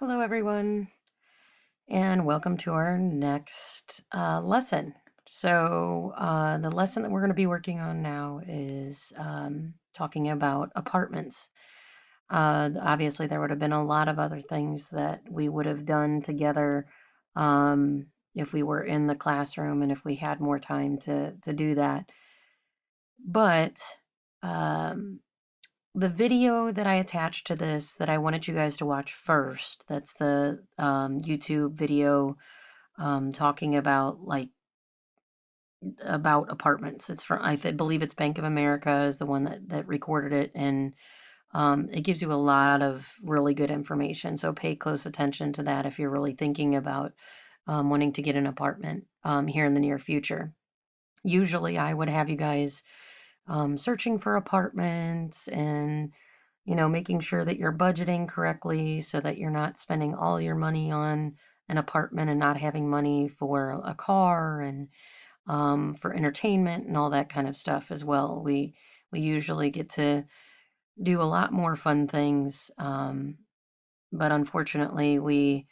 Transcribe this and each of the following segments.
Hello, everyone, and welcome to our next lesson. The lesson that we're going to be working on now is talking about apartments. Obviously, there would have been a lot of other things that we would have done together if we were in the classroom and if we had more time to do that. But um, the video that I attached to this that I wanted you guys to watch first, that's the YouTube video talking about apartments. It's from believe it's Bank of America is the one that recorded it, and it gives you a lot of really good information. So pay close attention to that if you're really thinking about wanting to get an apartment here in the near future. Usually, I would have you guys searching for apartments and making sure that you're budgeting correctly so that you're not spending all your money on an apartment and not having money for a car and for entertainment and all that kind of stuff as well. We usually get to do a lot more fun things, but unfortunately, we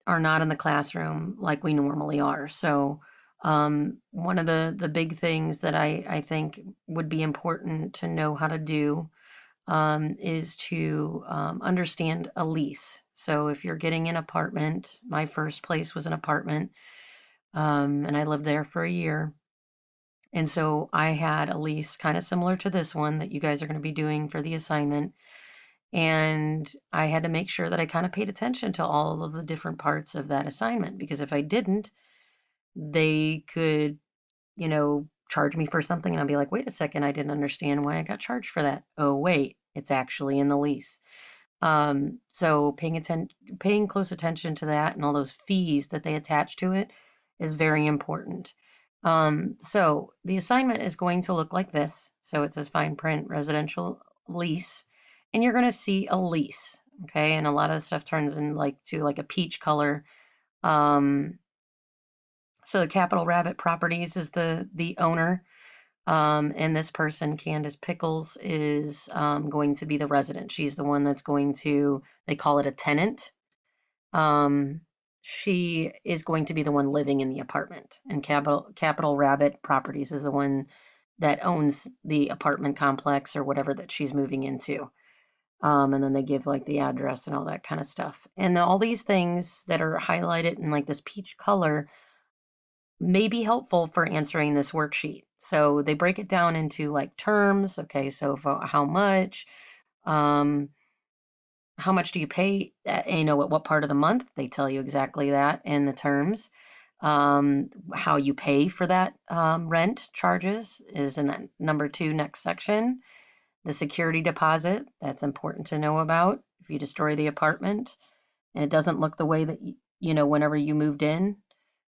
are not in the classroom like we normally are. So, one of the big things that I think would be important to know how to do is to understand a lease. So, if you're getting an apartment, my first place was an apartment, and I lived there for a year. And so I had a lease kind of similar to this one that you guys are going to be doing for the assignment. And I had to make sure that I kind of paid attention to all of the different parts of that assignment because if I didn't, they could, charge me for something and I'd be like, wait a second, I didn't understand why I got charged for that. Oh, wait, it's actually in the lease. So paying close attention to that and all those fees that they attach to it is very important. So the assignment is going to look like this. So it says fine print residential lease, and you're going to see a lease. Okay, and a lot of stuff turns in like a peach color. Um, so the Capital Rabbit Properties is the owner. And this person, Candace Pickles, is going to be the resident. She's the one that's going to, they call it a tenant. Um, she is going to be the one living in the apartment. And Capital Rabbit Properties is the one that owns the apartment complex or whatever that she's moving into. And then they give like the address and all that kind of stuff. And all these things that are highlighted in like this peach color may be helpful for answering this worksheet. So they break it down into like terms. Okay, so um, how much do you pay? At, at what part of the month? They tell you exactly that in the terms. How you pay for that rent charges is in that number 2 next section. The security deposit, that's important to know about. If you destroy the apartment and it doesn't look the way that whenever you moved in,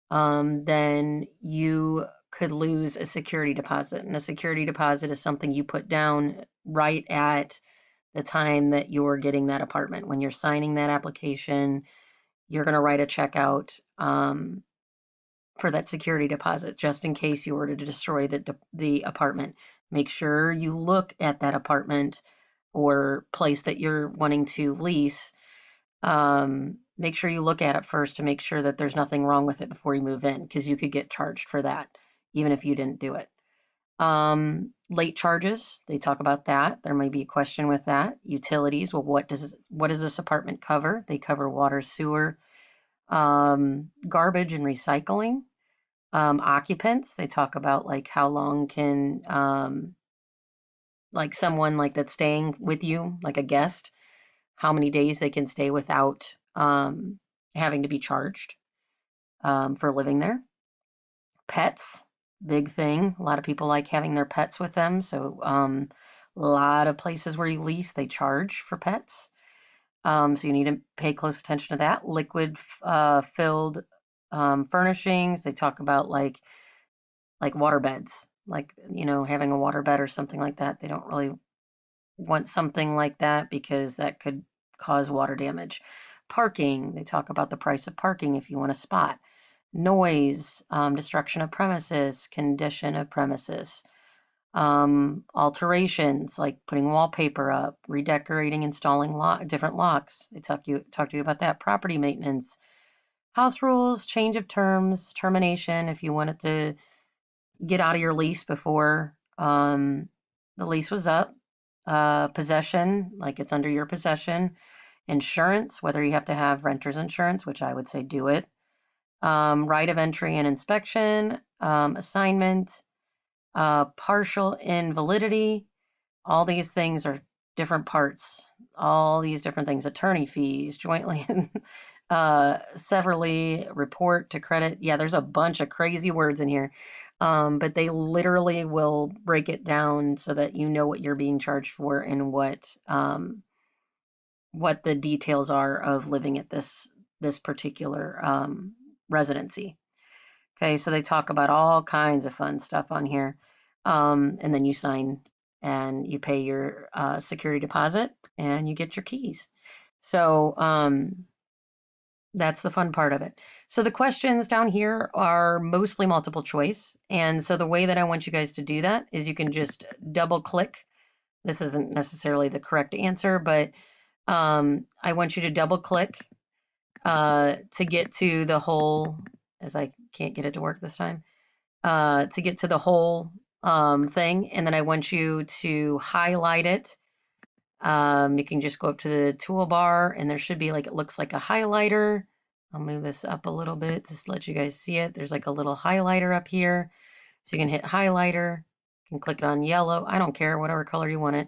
then you could lose a security deposit. And a security deposit is something you put down right at the time that you're getting that apartment. When you're signing that application, you're going to write a check out for that security deposit just in case you were to destroy the apartment. Make sure you look at that apartment or place that you're wanting to lease. Make sure you look at it first to make sure that there's nothing wrong with it before you move in, because you could get charged for that, even if you didn't do it. Late charges, they talk about that. There may be a question with that. Utilities, well, what does this apartment cover? They cover water, sewer, garbage and recycling. Occupants, they talk about like how long can like someone like that's staying with you, like a guest, how many days they can stay without having to be charged for living there. Pets, big thing. A lot of people like having their pets with them. So a lot of places where you lease, they charge for pets. So you need to pay close attention to that. Liquid filled furnishings. They talk about like water beds, like having a water bed or something like that. They don't really want something like that because that could cause water damage. Parking, they talk about the price of parking if you want a spot. Noise, destruction of premises, condition of premises. Alterations like putting wallpaper up, redecorating, installing different locks. They talk to you about that. Property maintenance, house rules, change of terms, termination if you wanted to get out of your lease before the lease was up. Possession, like it's under your possession. Insurance, whether you have to have renter's insurance, which I would say do it. Right of entry and inspection, assignment, partial invalidity. All these things are different parts. All these different things, attorney fees, jointly and severally, report to credit. Yeah, there's a bunch of crazy words in here. But they literally will break it down so that you know what you're being charged for and what the details are of living at this particular residency. Okay, so they talk about all kinds of fun stuff on here. And then you sign and you pay your security deposit and you get your keys. So that's the fun part of it. So the questions down here are mostly multiple choice. And so the way that I want you guys to do that is you can just double click. This isn't necessarily the correct answer, but I want you to double click to get to the whole, as I can't get it to work this time, to get to the whole thing. And then I want you to highlight it. You can just go up to the toolbar and there should be like, it looks like a highlighter. I'll move this up a little bit just to let you guys see it. There's like a little highlighter up here. So you can hit highlighter, you can click it on yellow. I don't care, whatever color you want it,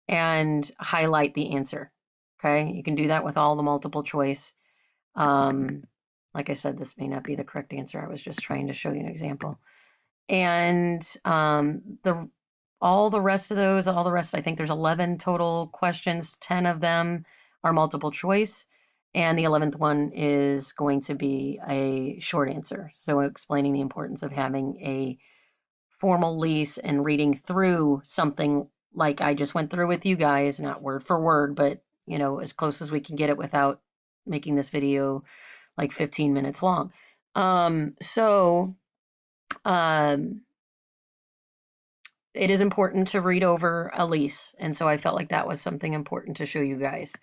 and highlight the answer. Okay, you can do that with all the multiple choice. Like I said, this may not be the correct answer. I was just trying to show you an example. And all the rest of those, I think there's 11 total questions. 10 of them are multiple choice. And the 11th one is going to be a short answer. So explaining the importance of having a formal lease and reading through something like I just went through with you guys, not word for word, but as close as we can get it without making this video like 15 minutes long. It is important to read over a lease. And so I felt like that was something important to show you guys.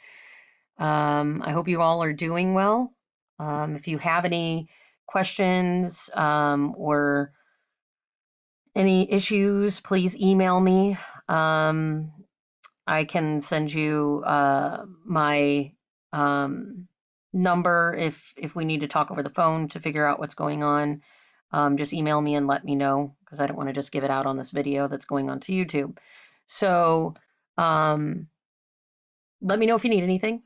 I hope you all are doing well. If you have any questions or any issues, please email me. I can send you my number if we need to talk over the phone to figure out what's going on. Just email me and let me know because I don't want to just give it out on this video that's going on to YouTube. So let me know if you need anything.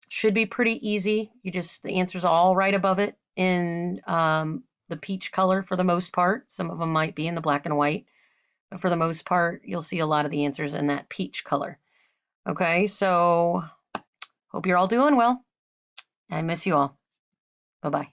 Should be pretty easy. The answer's all right above it in the peach color for the most part. Some of them might be in the black and white, but for the most part, you'll see a lot of the answers in that peach color. Okay, so hope you're all doing well. I miss you all. Bye-bye.